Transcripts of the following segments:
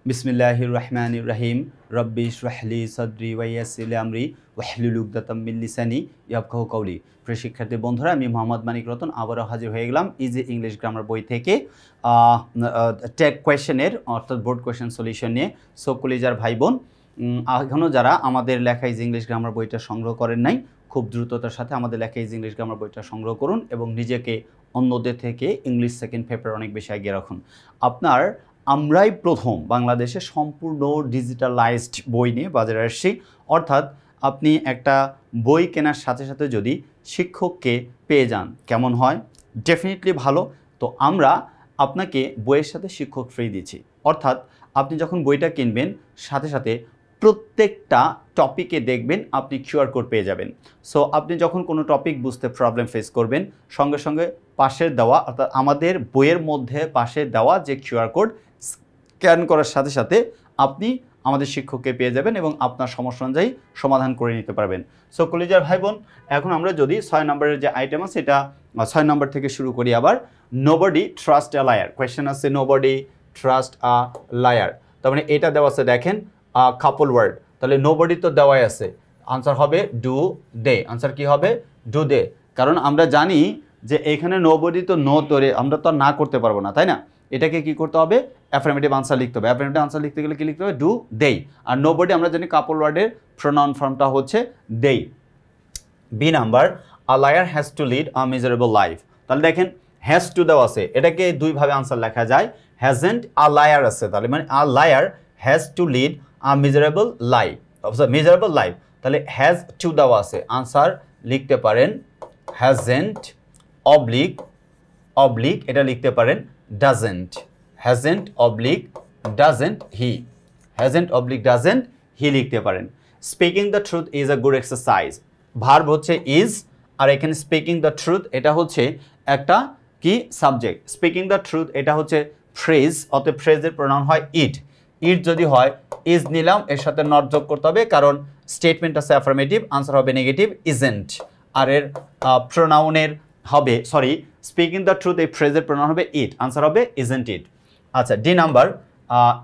বিসমিল্লাহির রহমানির রহিম রব্বি ইশরাহ লি সাদরি ওয়া ইয়াসসির লি আমরি ওয়াহলুল উকদাতাম মিন লিসানি ইয়াফকাহু কওলি। প্রিয় শিক্ষার্থী বন্ধুরা, আমি মোহাম্মদ মানিক রতন আবারও হাজির হয়ে গেলাম ইজি ইংলিশ গ্রামার বই থেকে টেক কোয়েশ্চেনের অর্থাৎ বোর্ড কোয়েশ্চেন সলিউশন নিয়ে। সো কলিজার ভাই বোন, এখনও যারা আমাদের লেখা ইজি ইংলিশ গ্রামার বইটা সংগ্রহ করেন নাই, খুব দ্রুততার সাথে আমাদের লেখা ইজি ইংলিশ গ্রামার বইটা সংগ্রহ করুন এবং নিজেকে অন্যদের থেকে ইংলিশ সেকেন্ড পেপার অনেক বেশি এগিয়ে রাখুন। আমরাই প্রথম বাংলাদেশে সম্পূর্ণ ডিজিটালাইজড বই নিয়ে বাজারে আসছি। অর্থাৎ আপনি একটা বই কেনার সাথে সাথে যদি শিক্ষককে পেয়ে যান কেমন হয়? ডেফিনেটলি ভালো। তো আমরা আপনাকে বইয়ের সাথে শিক্ষক ফ্রি দিচ্ছি। অর্থাৎ আপনি যখন বইটা কিনবেন সাথে সাথে প্রত্যেকটা টপিকে দেখবেন আপনি কিউআর কোড পেয়ে যাবেন। সো আপনি যখন কোনো টপিক বুঝতে প্রবলেম ফেস করবেন, সঙ্গে সঙ্গে পাশের দেওয়া অর্থাৎ আমাদের বইয়ের মধ্যে পাশে দেওয়া যে কিউআর কোড স্ক্যান করার সাথে সাথে আপনি আমাদের শিক্ষককে পেয়ে যাবেন এবং আপনার সমস্যা অনুযায়ী সমাধান করে নিতে পারবেন। সো কলিজার ভাই বোন, এখন আমরা যদি 6 নম্বরের যে আইটেম আছে এটা 6 নম্বর থেকে শুরু করি। আবার nobody trust a liar question আছে, নোবডি ট্রাস্ট আ লায়ার। তার মানে এটা দেওয়া আছে, দেখেন কাপল ওয়ার্ড, তাহলে নোবডি তো দেওয়াই আছে, আনসার হবে ডু দে। আনসার কি হবে? Do they. কারণ আমরা জানি যে এখানে নোবডি তো নো তোরে আমরা তো না করতে পারবো না, তাই না? এটাকে কি করতে হবে? অ্যাফার্মেটিভ আনসার লিখতে হবে। অ্যাফার্মেটিভ আনসার লিখতে গেলে কি লিখতে হবে? ডু দেই। আর নোবডি আমরা জানি কাপল ওয়ার্ডের প্রোনাউন ফর্মটা হচ্ছে they. B number, a liar has to lead a miserable life. তাহলে দেখেন হ্যাজ টু দেওয়া আছে, এটাকে দুইভাবে আনসার লেখা যায়। হ্যাজেন্ট আ লায়ার আছে, তাহলে মানে আ liar has to lead a miserable life, miserable life. তাহলে হ্যাজ টু দেওয়া আছে, আনসার লিখতে পারেন হ্যাজেন্ট অবলিক অবলিক এটা লিখতে পারেন doesn't. Hasn't oblique doesn't he, hasn't oblique doesn't he লিখতে পারেন। Speaking the truth is a good exercise, verb হচ্ছে ইজ, আর এখানে স্পিকিং দ্য ট্রুথ এটা হচ্ছে একটা কি সাবজেক্ট। স্পিকিং দ্য ট্রুথ এটা হচ্ছে ফ্রেজ, অতএব ফ্রেজের প্রোনাউন হয় ইট। ইট যদি হয় ইজ নিলাম, এর সাথে নট যোগ করতে হবে কারণ স্টেটমেন্ট আছে অ্যাফার্মেটিভ, আনসার হবে নেগেটিভ ইজেন্ট। আর এর প্রোনাউনের হবে স্পিকিং দ্য ট্রুথ এই ফ্রেজের প্রোনাউন হবে ইট, আনসার হবে ইজেন্ট ইট। আচ্ছা, D number,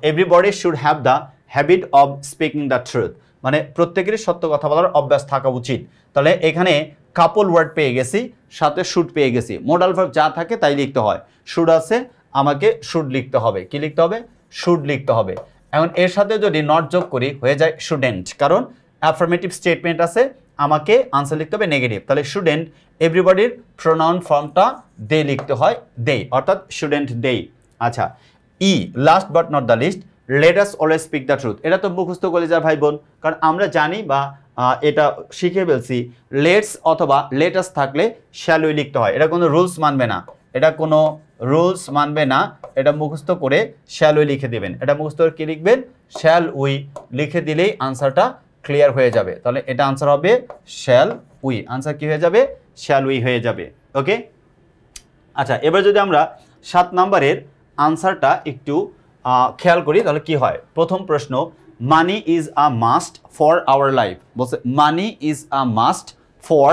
everybody should have the habit of speaking the truth, মানে প্রত্যেকেরই সত্য কথা বলার অভ্যাস থাকা উচিত। তাহলে এখানে কাপল ওয়ার্ড পেয়ে গেছি, সাথে শুড পেয়ে গেছি। মোডাল ভার্ব যা থাকে তাই লিখতে হয়। শুড আছে, আমাকে শুড লিখতে হবে। কি লিখতে হবে? শুড লিখতে হবে। এখন এর সাথে যদি নট যোগ করি হয়ে যায় শুডেন্ট, কারণ অ্যাফার্মেটিভ স্টেটমেন্ট আছে, আমাকে আনসার লিখতে হবে নেগেটিভ। তাহলে শুডেন্ট, এভরিবডির প্রোনাউন ফর্মটা দে লিখতে হয়, দে, অর্থাৎ শুডেন্ট দে। আচ্ছা, E last but not the least, let us always speak the truth. এটা তো মুখস্থ কলিজার ভাই বোন, কারণ আমরা জানি বা এটা শিখে ফেলছি লেটস অথবা লেটাস থাকলে শ্যাল উই লিখতে হয়। এটা কোনো রুলস মানবে না, এটা কোনো রুলস মানবে না, এটা মুখস্থ করে শ্যাল উই লিখে দেবেন। এটা মুখস্থ করে কি লিখবেন? শ্যাল উই লিখে দিলেই আনসারটা ক্লিয়ার হয়ে যাবে। তাহলে এটা আনসার হবে শ্যাল উই, আনসার কি হয়ে যাবে? শ্যাল উই হয়ে যাবে। ওকে, আচ্ছা, এবার যদি আমরা 7 নম্বরের আনসারটা একটু খেয়াল করি তাহলে কি হয়। প্রথম প্রশ্ন, money is a must for our life, বলছে money is a must for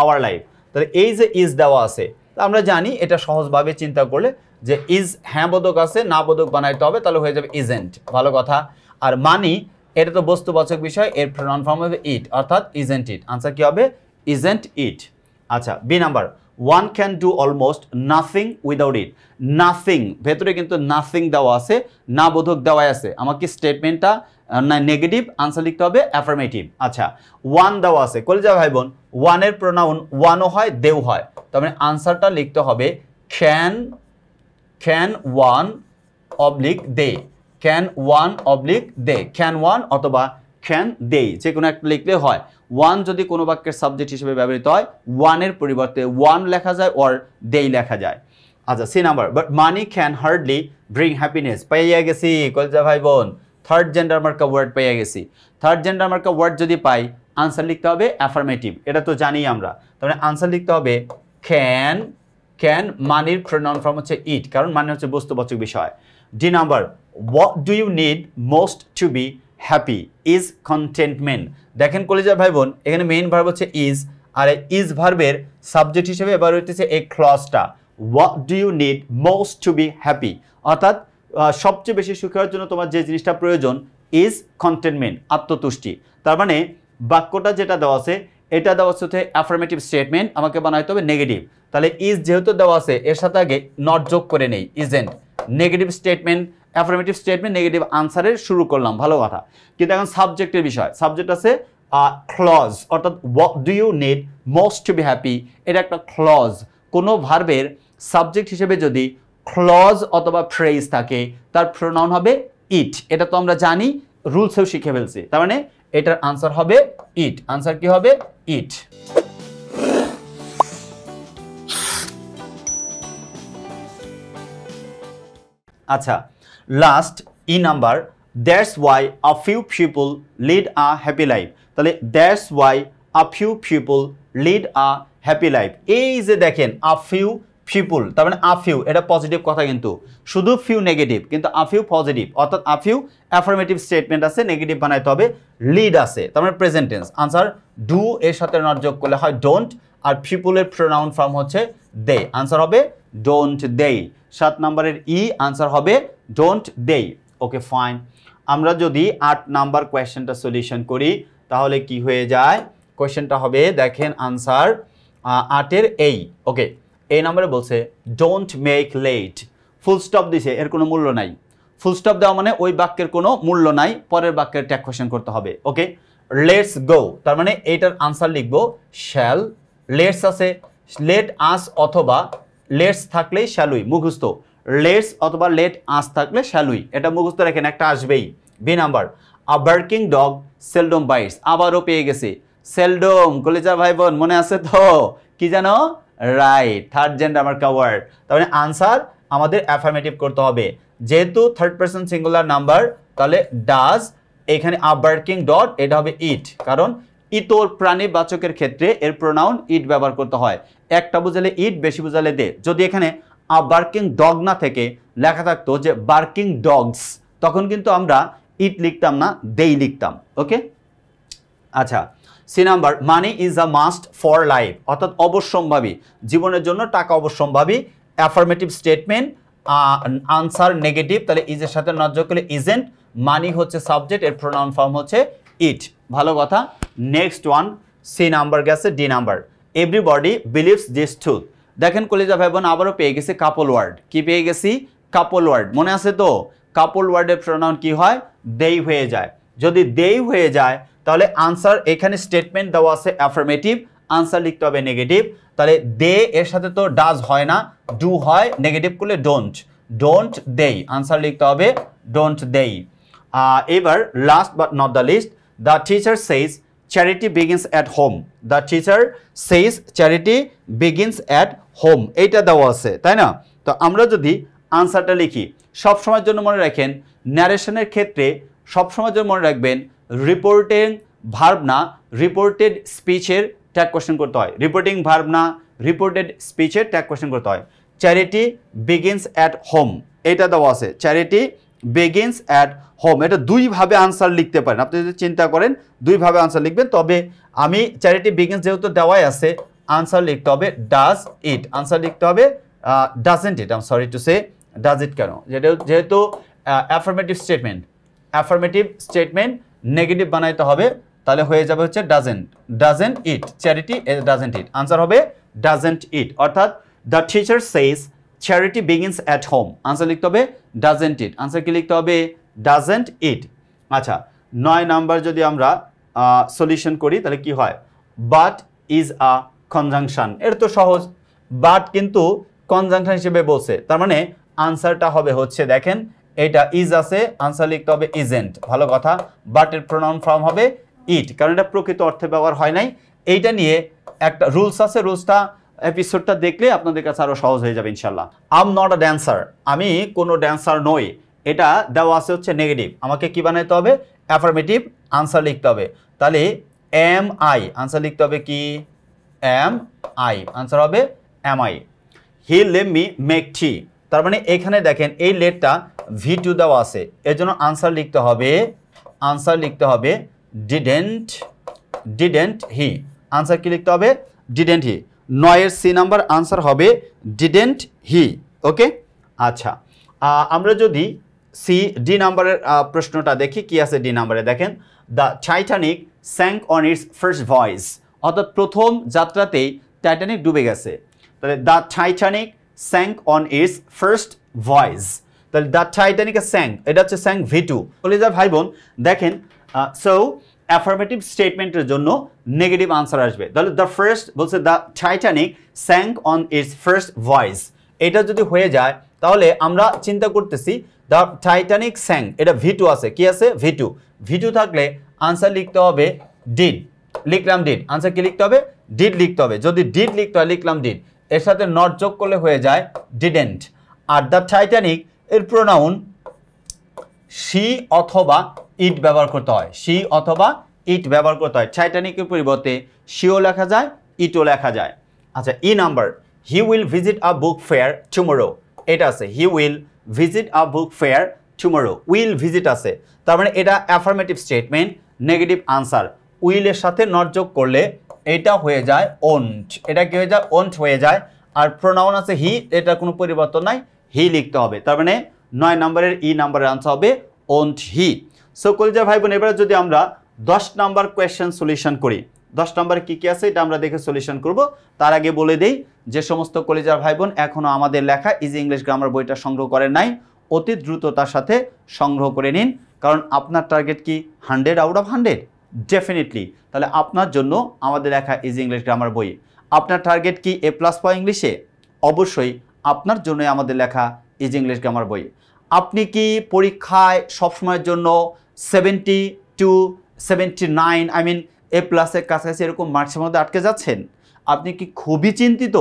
our life. তাহলে এই যে ইজ দেওয়া আছে, আমরা জানি এটা সহজভাবে চিন্তা করলে যে ইজ হ্যাঁ বোধক আছে, না বোধক বানাইতে হবে, তাহলে হয়ে যাবে ইজেন্ট, ভালো কথা। আর মানি এটা তো বস্তুবাচক বিষয়, এর প্রোনাউন ফর্ম হবে ইট, অর্থাৎ ইজেন্ট ইট, আনসার কি হবে? Isn't it. আচ্ছা, B number, one can do almost nothing without it. Nothing ভেতরে কিন্তু নাথিং দেওয়া আছে, না বোধক দেওয়াই আছে, আমাকে স্টেটমেন্টটা নেগেটিভ, আনসার লিখতে হবে অ্যাফার্মেটিভ। আচ্ছা, ওয়ান দেওয়া আছে, কলিজা ভাই বোন, ওয়ানের প্রোনাউন ওয়ানও হয় দেও হয়, তার মানে আনসারটা লিখতে হবে can one oblique they, can one oblique they, can one অথবা ক্যান দে, যে কোনো একটা লিখলে হয়। ওয়ান যদি কোনো বাক্যের সাবজেক্ট হিসেবে ব্যবহৃত হয়, ওয়ানের পরিবর্তে ওয়ান লেখা যায় ওর দেই লেখা যায়। আচ্ছা, C number, but money can hardly bring happiness, পাইয়া গেছি কলিজা ভাই বোন, থার্ড জেন্ডার মার্কা ওয়ার্ড পেয়ে গেছি। থার্ড জেন্ডার মার্কা ওয়ার্ড যদি পাই, আনসার লিখতে হবে অ্যাফার্মেটিভ, এটা তো জানি আমরা। তাহলে আনসার লিখতে হবে ক্যান, ক্যান মানির প্রোনাউন ফর্ম হচ্ছে ইট, কারণ মানে হচ্ছে বস্তুবাচক বিষয়। D number, what do you need most to be happy is contentment. দেখেন কলিজার ভাই বোন, এখানে মেইন ভার্ব হচ্ছে ইজ, আর ইজ ভার্বের সাবজেক্ট হিসেবে এবার হইতেছে এই ক্লজটা, what do you need most to be happy, অর্থাৎ সবচেয়ে বেশি সুখী হওয়ার জন্য তোমার যে জিনিসটা প্রয়োজন ইজ কন্টেনমেন্ট, আত্মতুষ্টি। তার মানে বাক্যটা যেটা দেওয়া আছে এটা দেওয়া আছে হচ্ছে অ্যাফার্মেটিভ স্টেটমেন্ট, আমাকে বানাইতে হবে নেগেটিভ। তাহলে ইজ যেহেতু দেওয়া আছে এর সাথে আগে নট যোগ করে নেই, isn't. Negative statement, affirmative statement, negative আনসারের শুরু করলাম, ভালো কথা। কিন্তু এখন সাবজেক্টের বিষয়, সাবজেক্ট আছে ক্লজ, অর্থাৎ what do you need most to be happy, এটা একটা ক্লজ। কোনো ভার্বের সাবজেক্ট হিসেবে যদি ক্লজ অথবা ফ্রেজ থাকে তার প্রোনাউন হবে ইট, এটা তো আমরা জানি, রুলসেও শিখে ফেলছি। তার মানে এটার আনসার হবে ইট। আনসার কি হবে? ইট। আচ্ছা, last E number, that's why a few people lead a happy life. তাহলে that's why a few people lead a happy life. এই যে দেখেন আ ফিউ পিপল, তার মানে আ ফিউ এটা পজিটিভ কথা, কিন্তু শুধু ফিউ নেগেটিভ, কিন্তু আ ফিউ পজিটিভ, অর্থাৎ আ ফিউ অ্যাফার্মেটিভ স্টেটমেন্ট আছে, নেগেটিভ বানাইতে হবে, লিড আছে, তার মানে প্রেজেন্ট টেন্স। আনসার ডু এর সাথে নট যোগ করলে হয় ডোন্ট, আর পিপলের প্রোনাউন ফর্ম হচ্ছে দে, আনসার হবে ডোন্ট দে। 7 নম্বরের ই, আনসার হবে ডোন্ট দে। Okay fine. আমরা যদি 8 নাম্বার কোয়েশ্চেনটা সলিউশন করি তাহলে কি হয়ে যায়? কোয়েশ্চেনটা হবে দেখেন আনসার 8-এর এই। ওকে, এই নম্বরে বলছে don't make let, full stop দিছে, এর কোনো মূল্য নাই। ফুল স্টপ দেওয়া মানে ওই বাক্যের কোনো মূল্য নাই, পরের বাক্যের ট্যাগ কোয়েশ্চেন করতে হবে। ওকে, লেটস গো, তার মানে এইটার আনসার লিখবো শ্যাল। লেটস আছে, লেট আস অথবা লেটস থাকলেই শ্যালুই, মুখস্থ। লেটস অথবা লেট আস থাকলে শ্যালুই, এটা মুখস্থ রাখেন, একটা আসবেই। B number, a barking dog seldom bites, আবারও পেয়ে গেছি সেলডম, কলিজা ভাই বোন মনে আছে তো? কি জানো? রাইট, থার্ড জেন্ডার মার্কা ওয়ার্ড। তার মানে আনসার আমাদের অ্যাফার্মেটিভ করতে হবে, যেহেতু থার্ড পারসন সিঙ্গুলার নাম্বার, তাহলে ডাজ, এখানে আ বার্কিং ডগ, এটা হবে ইট, কারণ ইতর প্রাণীবাচকের ক্ষেত্রে এর প্রোনাউন ইট ব্যবহার করতে হয়। একটা বুঝালে ইট, বেশি বুঝালে দে। যদি এখানে আ বার্কিং ডগ না থেকে লেখা থাকতো যে বার্কিং ডগস, তখন কিন্তু আমরা ইট লিখতাম না, দেই লিখতাম। ওকে, আচ্ছা। C number, money is a must for life, অর্থাৎ অবশ্যম্ভাবী, জীবনের জন্য টাকা অবশ্যম্ভাবী। অ্যাফার্মেটিভ স্টেটমেন্ট, আনসার নেগেটিভ, তাহলে ইজের সাথে নট যোগ করলে ইজেন্ট। মানি হচ্ছে সাবজেক্ট, এর প্রোনাউন ফর্ম হচ্ছে ইট, ভালো কথা। নেক্সট ওয়ান, সি নাম্বার গেছে, D number, everybody believes this truth. দেখেন কলিজা ভাই বোন আবারও পেয়ে গেছি কাপল ওয়ার্ড। কি পেয়ে গেছি? কাপল ওয়ার্ড, মনে আছে তো? কাপল ওয়ার্ডের প্রোনাউন কি হয়? দেই হয়ে যায়। যদি দেই হয়ে যায় তাহলে আনসার, এখানে স্টেটমেন্ট দেওয়া আছে অ্যাফার্মেটিভ, আনসার লিখতে হবে নেগেটিভ। তাহলে দে এর সাথে তো ডাজ হয় না, ডু হয়, নেগেটিভ করলে ডোন্ট, ডোন্ট দেই, আনসার লিখতে হবে ডোন্ট দেই। এবার last but not the least, the teacher says charity begins at home. The teacher says charity begins at home, এইটা দেওয়া আছে, তাই না? তো আমরা যদি আনসারটা লিখি, সবসময়ের জন্য মনে রাখেন ন্যারেশনের ক্ষেত্রে সবসময়ের জন্য মনে রাখবেন রিপোর্টিং ভার্ব না রিপোর্টেড স্পিচের ট্যাগ কোয়েশ্চেন করতে হয়। রিপোর্টিং ভার্ব না রিপোর্টেড স্পিচের ট্যাগ কোয়েশ্চেন করতে হয়। চ্যারিটি বিগিনস অ্যাট হোম, এটা দেওয়া আছে, চ্যারিটি বিগিনস অ্যাট হোম, এটা দুইভাবে আনসার লিখতে পারেন। আপনি যদি চিন্তা করেন দুইভাবে আনসার লিখবেন, তবে আমি চ্যারিটি বিগিনস যেহেতু দেওয়াই আছে, আনসার লিখতে হবে ডাজ ইট, আনসার লিখতে হবে doesn't it. I am sorry to say does it, কেন? যেহেতু affirmative statement, affirmative statement negative বানাইতে হবে, তাহলে হয়ে যাবে হচ্ছে doesn't it, charity doesn't it, answer হবে ডাজেন্ট ইট। অর্থাৎ the teacher says charity begins at home, answer লিখতে হবে ডাজেন্ট ইট, আনসার কি লিখতে হবে? ডাজেন্ট ইট। আচ্ছা, 9 নাম্বার যদি আমরা সলিউশন করি তাহলে কি হয়? বাট ইজ আ কনজাংশন, এটা তো সহজ, বাট কিন্তু কনজাংশন হিসেবে বলছে, তার মানে আনসারটা হবে হচ্ছে দেখেন এটা ইজ আছে, আনসার লিখতে হবে ইজেন্ট, ভালো কথা। বাট এর প্রোনাউন ফর্ম হবে ইট, কারণ এটা প্রকৃত অর্থে ব্যবহার হয় নাই। এইটা নিয়ে একটা রুলস আছে, রুলসটা এপিসোডটা দেখলে আপনাদের কাছে আরো সহজ হয়ে যাবে ইনশাল্লাহ। I am not a dancer, আমি কোনো ড্যান্সার নই, এটা দেওয়া আছে হচ্ছে নেগেটিভ, আমাকে কি বানাইতে হবে? অ্যাফার্মেটিভ, আনসার লিখতে হবে। তাহলে এম আই, আনসার লিখতে হবে কি? এম আই, আনসার হবে am I. He let me make tea, তার মানে এখানে দেখেন এই লেটটা V2 দেওয়া আছে, এর জন্য আনসার লিখতে হবে ডিডেন্ট হি, আনসার কি লিখতে হবে? Didn't he. 9 C number answer হবে ডিডেন্ট হি। ওকে, আচ্ছা, আমরা যদি সি ডি নাম্বারের প্রশ্নটা দেখি কি আছে ডি নাম্বারে। দেখেন the Titanic sank on its first voice, অর্থাৎ প্রথম যাত্রাতেই টাইটানিক ডুবে গেছে। তাহলে the Titanic sank on its first voice, তাহলে দ্য টাইটানিক স্যাঙ্ক, এটা হচ্ছে স্যাঙ্ক V2। কলিজার ভাই বোন দেখেন, সো অ্যাফার্মেটিভ স্টেটমেন্টের জন্য নেগেটিভ আনসার আসবে। তাহলে দ্য ফার্স্ট বলছে the Titanic sank on its first voice, এটা যদি হয়ে যায় তাহলে আমরা চিন্তা করতেছি দ্য টাইটানিক স্যাঙ্ক, এটা V2 আছে, কি আছে V2 থাকলে আনসার লিখতে হবে ডিড, লিখলাম ডিড। আনসার কি লিখতে হবে? ডিড লিখতে হবে। যদি ডিড লিখতে হয় লিখলাম ডিড, এর সাথে নট যোগ করলে হয়ে যায় ডিডেন্ট। আর দ্য টাইটানিক এর প্রোনাউন শি অথবা ইট ব্যবহার করতে হয়, শি অথবা ইট ব্যবহার করতে হয়। টাইটানিকের পরিবর্তে শিও লেখা যায়, ইটও লেখা যায়। আচ্ছা, E number, he will visit a book fair tomorrow, এটা আছে he will visit a book fair tomorrow, will visit আছে, তার মানে এটা অ্যাফার্মেটিভ স্টেটমেন্ট, নেগেটিভ আনসার। উইলের সাথে নট যোগ করলে এটা হয়ে যায় ওন্ট, এটা কি হয়ে যায়? ওন্ট হয়ে যায়। আর প্রোনাউন আছে হি, এটা কোনো পরিবর্তন নাই, হি লিখতে হবে। তার মানে 9 নম্বরের ই নাম্বারের আনসার হবে ওন্ট হি। সো কলিজার ভাই বোন, এবারে যদি আমরা 10 নাম্বার কোয়েশ্চেন সলিউশন করি, 10 নাম্বারে কি কি আছে এটা আমরা দেখে সলিউশন করব। তার আগে বলে দেই, যে সমস্ত কলিজার ভাই বোন এখনও আমাদের লেখা ইজি ইংলিশ গ্রামার বইটা সংগ্রহ করেন নাই, অতি দ্রুততার সাথে সংগ্রহ করে নিন, কারণ আপনার টার্গেট কি 100 আউট অফ 100? ডেফিনেটলি। তাহলে আপনার জন্য আমাদের লেখা ইজি ইংলিশ গ্রামার বই। আপনার টার্গেট কি A+ পাওয়া ইংলিশে? অবশ্যই আপনার জন্য আমাদের লেখা ইজি ইংলিশ গ্রামার বই। আপনি কি পরীক্ষায় সবসময়ের জন্য 70 to 79 A+ এর কাছাকাছি এরকম মার্কসের মধ্যে আটকে যাচ্ছেন? আপনি কি খুবই চিন্তিত?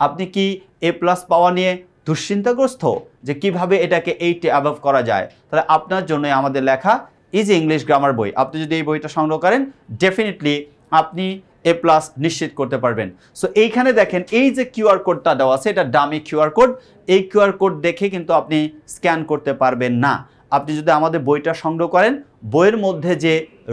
আপনি কি A+ পাওয়া নিয়ে দুশ্চিন্তাগ্রস্ত যে কিভাবে এটাকে 80 অ্যাবভ করা যায়? তাহলে আপনার জন্য আমাদের লেখা ইজি ইংলিশ গ্রামার বই। আপনি যদি এই বইটা সংগ্রহ করেন ডেফিনেটলি আপনি A+ নিশ্চিত করতে পারবেন। সো এইখানে দেখেন এই যে কিউআর কোডটা দেওয়া আছে, এটা ডামি কিউআর কোড। এই কিউআর কোড দেখে কিন্তু আপনি স্ক্যান করতে পারবেন না। আপনি যদি আমাদের বইটা সংগ্রহ করেন, বইয়ের মধ্যে যে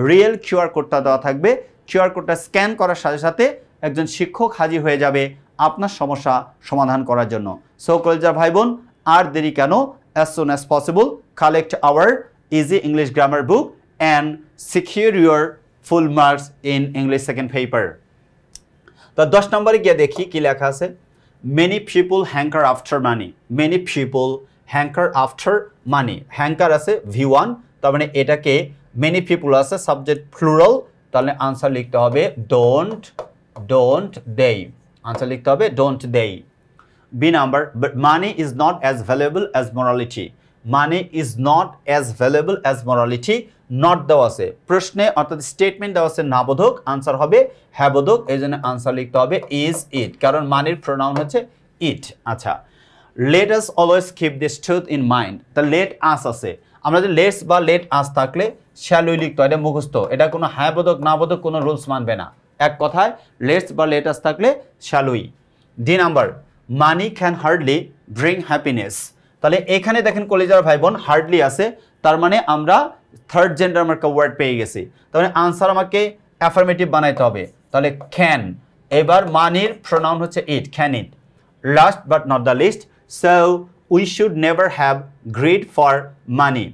রিয়েল কিউআর কোডটা দেওয়া থাকবে, কিউআর কোডটা স্ক্যান করার সাথে সাথে একজন শিক্ষক হাজির হয়ে যাবে আপনার সমস্যা সমাধান করার জন্য। সো কলিজার ভাই বোন, আর দেরি কেন? as soon as possible collect our easy English grammar book and secure your full marks in English second paper. তো 10 নম্বরে গিয়ে দেখি কি লেখা আছে। many people hanker after money, many people hanker after money, hanker আছে V1, তার মানে এটাকে many people আছে সাবজেক্ট প্লুরাল, তাহলে আনসার লিখতে হবে don't they, আনসার লিখতে হবে don't they। B number, but money is not as valuable as morality, money is not as valuable as morality, not দেওয়া আছে প্রশ্নে, অর্থাৎ স্টেটমেন্ট দেওয়া আছে নাবোধক, আনসার হবে হ্যাবোধক, এই জন্য আনসার লিখতে হবে is it, কারণ মানির প্রোনাউন হচ্ছে it। আচ্ছা, let us always keep this truth in mind, তা let us আছে, আমরা যে লেটস বা লেট আস থাকলে shall we লিখতে হয়, এটা মুখস্থ, এটা কোনো হ্যাবোধক নাবোধক কোনো রুলস মানবে না। এক কথায় লেটস বা লেট আস থাকলে shall we। D number, money can hardly bring happiness, তাহলে এখানে দেখেন কলিজার ভাই বোন হার্ডলি আছে, তার মানে আমরা থার্ড জেন্ডার মার্কা ওয়ার্ড পেয়ে গেছি, তার মানে আনসার আমাকে অ্যাফার্মেটিভ বানাইতে হবে, তাহলে ক্যান। এবার মানির প্রোনাউন হচ্ছে it, can it. Last but not the least, so we should never have greed for money,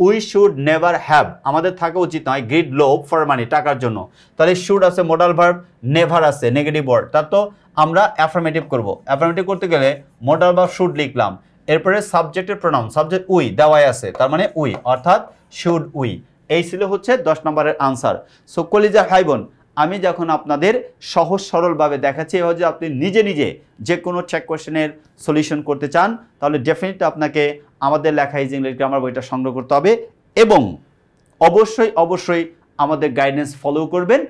we should never have, আমাদের থাকা উচিত নয় গ্রিড লোভ ফর মানি, টাকার জন্য। তাহলে শুড আছে মডাল ভার্ব, নেভার আছে নেগেটিভ ওয়ার্ড, তার তো আমরা অ্যাফার্মেটিভ করব। অ্যাফার্মেটিভ করতে গেলে মডাল ভার্ব শুড লিখলাম, এরপরে সাবজেক্টের প্রোনাউন, সাবজেক্ট উই দেওয়াই আছে, তার মানে উই, অর্থাৎ শুড উই। এই ছিল হচ্ছে 10 নম্বরের আনসার। সো কলিজা ভাই বোন, আমি যখন আপনাদের সহজ সরলভাবে দেখাচ্ছি, এভাবে যে আপনি নিজে নিজে যে কোনো চেক কোয়েশ্চেনের সলিউশন করতে চান, তাহলে ডেফিনেটলি আপনাকে আমাদের লেখা ইজি ইংলিশ গ্রামার বইটা সংগ্রহ করতে হবে এবং অবশ্যই আমাদের গাইডেন্স ফলো করবেন।